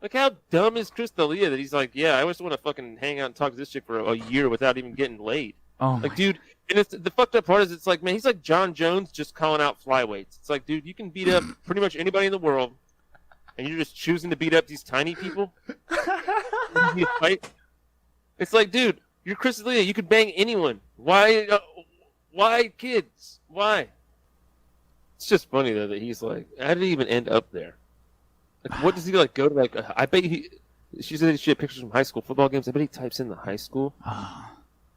Like, how dumb is Chris D'Elia that he's like, yeah, I just want to fucking hang out and talk to this chick for a year without even getting laid. Oh Like, my. dude, and it's the fucked up part is it's like, man, he's like John Jones just calling out flyweights. It's like, dude, you can beat up pretty much anybody in the world, and you're just choosing to beat up these tiny people. You fight. It's like, dude, you're Chris D'Elia. You could bang anyone. Why? Why kids? Why? It's just funny though that he's like, how did he even end up there? Like, what does he like go to? Like, I bet he. She said she had pictures from high school football games. I bet he types in the high school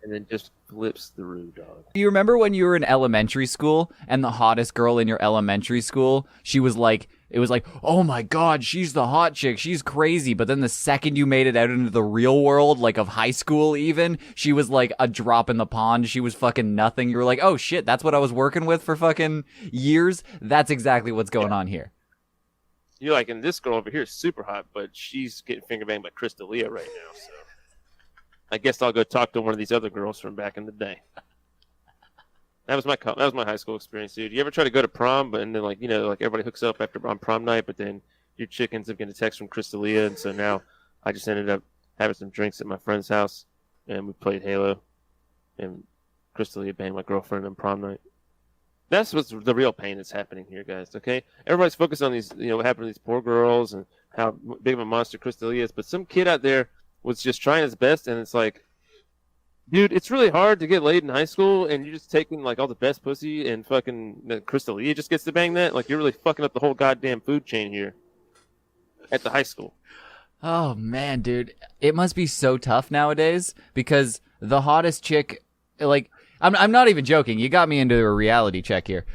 and then just flips through, dog. Do you remember when you were in elementary school and the hottest girl in your elementary school, she was like, it was like, oh my God, she's the hot chick. She's crazy. But then the second you made it out into the real world, like of high school even, she was like a drop in the pond. She was fucking nothing. You were like, oh shit, that's what I was working with for fucking years. That's exactly what's going on here. You're like, and this girl over here is super hot, but she's getting finger banged by Chris D'Elia right now. So I guess I'll go talk to one of these other girls from back in the day. That was my high school experience, dude. You ever try to go to prom, but and then like like everybody hooks up after on prom night, but then your chick ends up getting a text from Chris D'Elia, and so now I just ended up having some drinks at my friend's house, and we played Halo, and Chris D'Elia banged my girlfriend on prom night. That's what's the real pain that's happening here, guys. Okay, everybody's focused on these, what happened to these poor girls and how big of a monster Chris D'Elia is, but some kid out there was just trying his best, and it's like, dude, it's really hard to get laid in high school, and you're just taking like all the best pussy, and fucking Chris D'Elia just gets to bang that. Like, you're really fucking up the whole goddamn food chain here at the high school. Oh man, dude, it must be so tough nowadays because the hottest chick, like, I'm not even joking. You got me into a reality check here.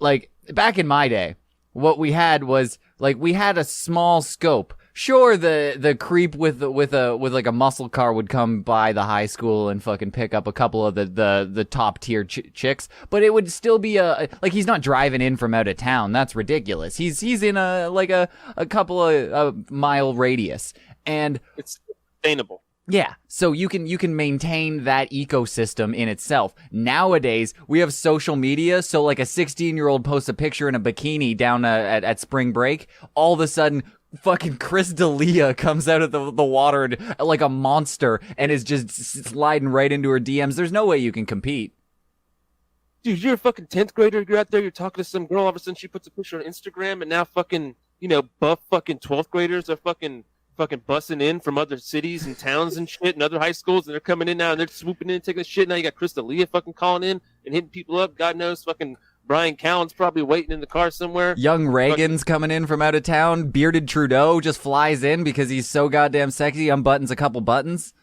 Like, back in my day, what we had was like we had a small scope. Sure, the creep with like a muscle car would come by the high school and fucking pick up a couple of the top tier chicks, but it would still be like he's not driving in from out of town. That's ridiculous. He's in a couple of mile radius, and It's sustainable. yeah, so you can maintain that ecosystem in itself. Nowadays, we have social media, so like a 16-year-old posts a picture in a bikini down at spring break, all of a sudden fucking Chris D'Elia comes out of the water like a monster and is just sliding right into her DMs. There's no way you can compete. Dude, you're a fucking 10th grader. You're out there. You're talking to some girl. All of a sudden, she puts a picture on Instagram, and now fucking buff fucking 12th graders are fucking bussing in from other cities and towns and shit and other high schools, and they're coming in now and they're swooping in and taking the shit. Now you got Chris D'Elia fucking calling in and hitting people up. God knows fucking Brian Callen's probably waiting in the car somewhere. Young Reagan's coming in from out of town. Bearded Trudeau just flies in because he's so goddamn sexy, unbuttons a couple buttons.